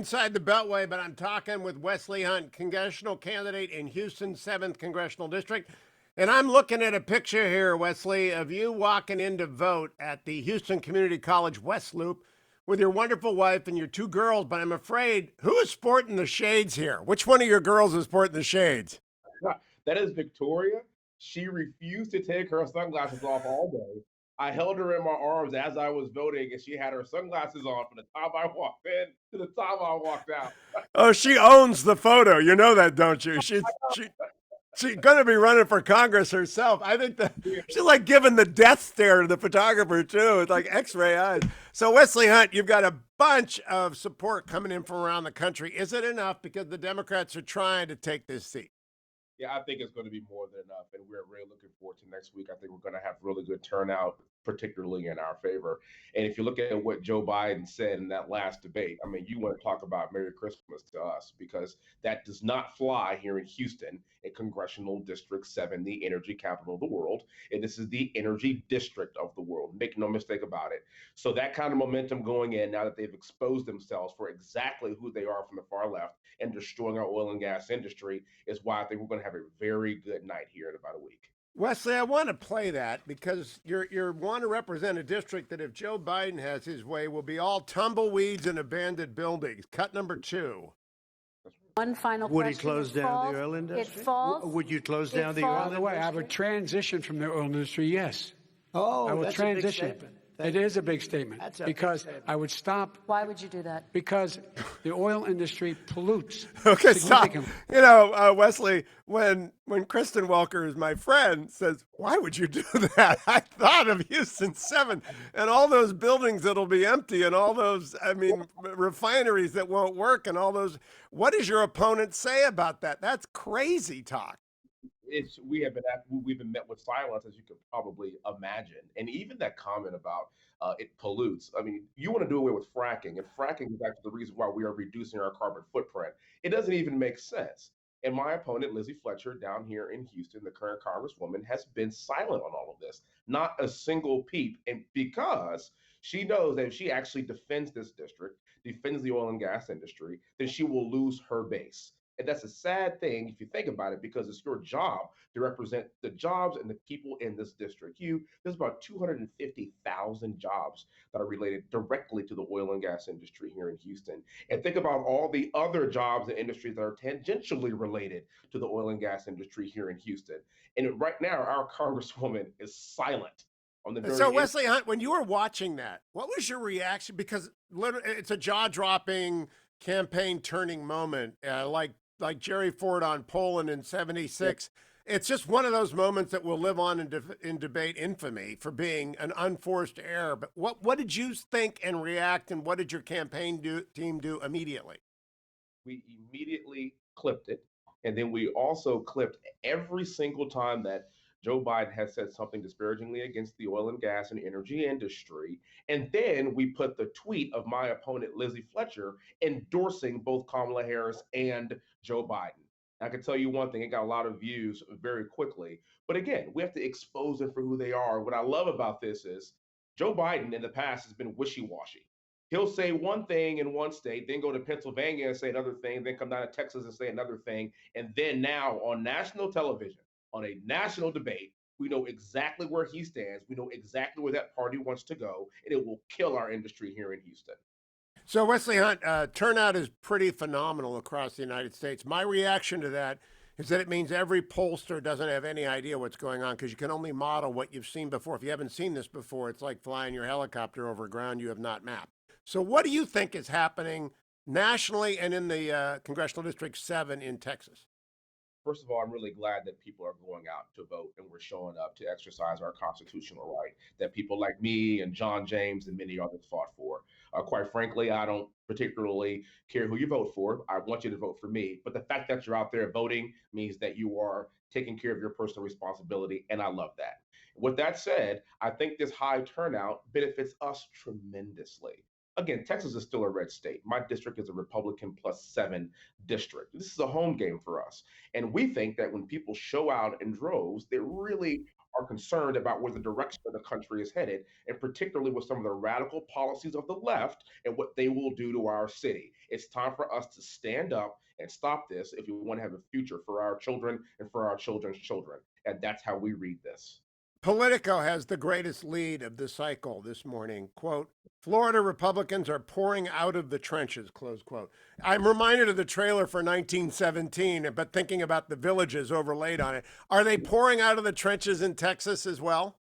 Inside the Beltway, but I'm talking with Wesley Hunt, congressional candidate in Houston's 7th Congressional District. And I'm looking at a picture here, Wesley, of you walking in to vote at the Houston Community College West Loop with your wonderful wife and your two girls. But I'm afraid, who is sporting the shades here? Which one of your girls is sporting the shades? That is Victoria. She refused to take her sunglasses off all day. I held her in my arms as I was voting, and she had her sunglasses on from the time I walked in to the time I walked out. Oh, she owns the photo. You know that, don't you? She's going to be running for Congress herself. I think that she's like giving the death stare to the photographer, too. It's like x ray eyes. So, Wesley Hunt, you've got a bunch of support coming in from around the country. Is it enough? Because the Democrats are trying to take this seat. Yeah, I think it's going to be more than enough, and we're really looking forward to next week. I think we're going to have really good turnout, particularly in our favor. And if you look at what Joe Biden said in that last debate, I mean, you want to talk about Merry Christmas to us because that does not fly here in Houston, in Congressional District 7, the energy capital of the world. And this is the energy district of the world. Make no mistake about it. So that kind of momentum going in now that they've exposed themselves for exactly who they are from the far left and destroying our oil and gas industry is why I think we're going to have a very good night here in about a week. Wesley, I want to play that because you want to represent a district that, if Joe Biden has his way, will be all tumbleweeds and abandoned buildings. Cut number two. One final Would he question. close down the oil industry? It falls. Would you close down the falls. oil By the way, I industry? would transition from the oil industry, yes. Oh, I would that's transition. a big statement. It is a big statement That's a big because statement. I would stop Why would you do that? because the oil industry pollutes Okay, stop. significantly. You know, Wesley, when Kristen Welker is my friend, says, "Why would you do that?" I thought of Houston 7 and all those buildings that'll be empty and all those, I mean, refineries that won't work and all those. What does your opponent say about that? That's crazy talk. We've been met with silence, as you could probably imagine, and even that comment about it pollutes. I mean, you want to do away with fracking, and fracking is actually the reason why we are reducing our carbon footprint. It doesn't even make sense. And my opponent, Lizzie Fletcher, down here in Houston, the current congresswoman, has been silent on all of this, not a single peep, and because she knows that if she actually defends this district, defends the oil and gas industry, then she will lose her base. And that's a sad thing if you think about it, because it's your job to represent the jobs and the people in this district. There's about 250,000 jobs that are related directly to the oil and gas industry here in Houston. And think about all the other jobs and industries that are tangentially related to the oil and gas industry here in Houston. And right now, our congresswoman is silent on the So, very Wesley Hunt, when you were watching that, what was your reaction? Because it's a jaw-dropping campaign turning moment, like Jerry Ford on Poland in '76. It's just one of those moments that will live on in debate infamy for being an unforced error. But what did you think and react, and what did your team do immediately? we immediately clipped it. And then we also clipped every single time that Joe Biden has said something disparagingly against the oil and gas and energy industry. And then we put the tweet of my opponent, Lizzie Fletcher, endorsing both Kamala Harris and Joe Biden. I can tell you one thing, it got a lot of views very quickly. But again, we have to expose them for who they are. What I love about this is Joe Biden in the past has been wishy washy. He'll say one thing in one state, then go to Pennsylvania and say another thing, then come down to Texas and say another thing. And then now on national television, on a national debate, we know exactly where he stands. We know exactly where that party wants to go, and it will kill our industry here in Houston. So, Wesley Hunt, turnout is pretty phenomenal across the United States. My reaction to that is that it means every pollster doesn't have any idea what's going on because you can only model what you've seen before. If you haven't seen this before, it's like flying your helicopter over ground you have not mapped. So, what do you think is happening nationally and in the Congressional District 7 in Texas? First of all, I'm really glad that people are going out to vote and we're showing up to exercise our constitutional right that people like me and John James and many others fought for. Quite frankly, I don't particularly care who you vote for. I want you to vote for me. But the fact that you're out there voting means that you are taking care of your personal responsibility. And I love that. With that said, I think this high turnout benefits us tremendously. Again, Texas is still a red state. My district is a Republican +7 district. This is a home game for us. And we think that when people show out in droves, they really are concerned about where the direction of the country is headed, and particularly with some of the radical policies of the left and what they will do to our city. It's time for us to stand up and stop this if we want to have a future for our children and for our children's children. And that's how we read this. Politico has the greatest lead of the cycle this morning. Quote, Florida Republicans are pouring out of the trenches, close quote. I'm reminded of the trailer for 1917, but thinking about the villages overlaid on it. Are they pouring out of the trenches in Texas as well?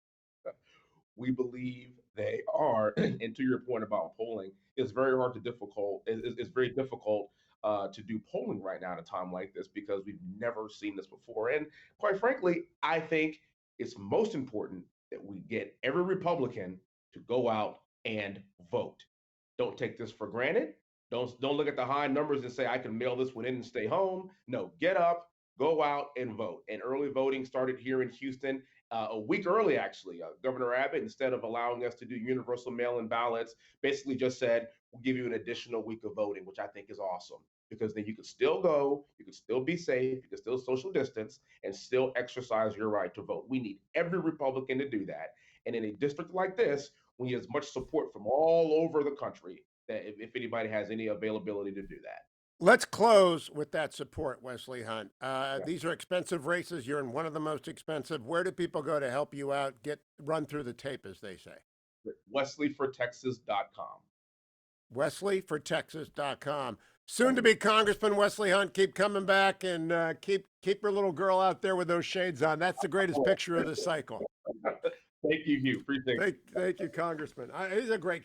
We believe they are. And to your point about polling, it's very hard to difficult. It's very difficult to do polling right now at a time like this because we've never seen this before. And quite frankly, I think it's most important that we get every Republican to go out and vote. Don't take this for granted. Don't look at the high numbers and say I can mail this one in and stay home. No, get up, go out and vote. And early voting started here in Houston a week early, actually. Governor Abbott, instead of allowing us to do universal mail-in ballots, basically just said, we'll give you an additional week of voting, which I think is awesome because then you can still go, you can still be safe, you can still social distance, and still exercise your right to vote. We need every Republican to do that. And in a district like this, we need as much support from all over the country that if anybody has any availability to do that. Let's close with that support, Wesley Hunt. These are expensive races. You're in one of the most expensive. Where do people go to help you out? Run through the tape, as they say. WesleyForTexas.com. WesleyForTexas.com. Soon to be Congressman Wesley Hunt. Keep coming back and keep your little girl out there with those shades on. That's the greatest picture of the cycle. Thank you, Hugh. Appreciate it. Thank you, Congressman. He's a great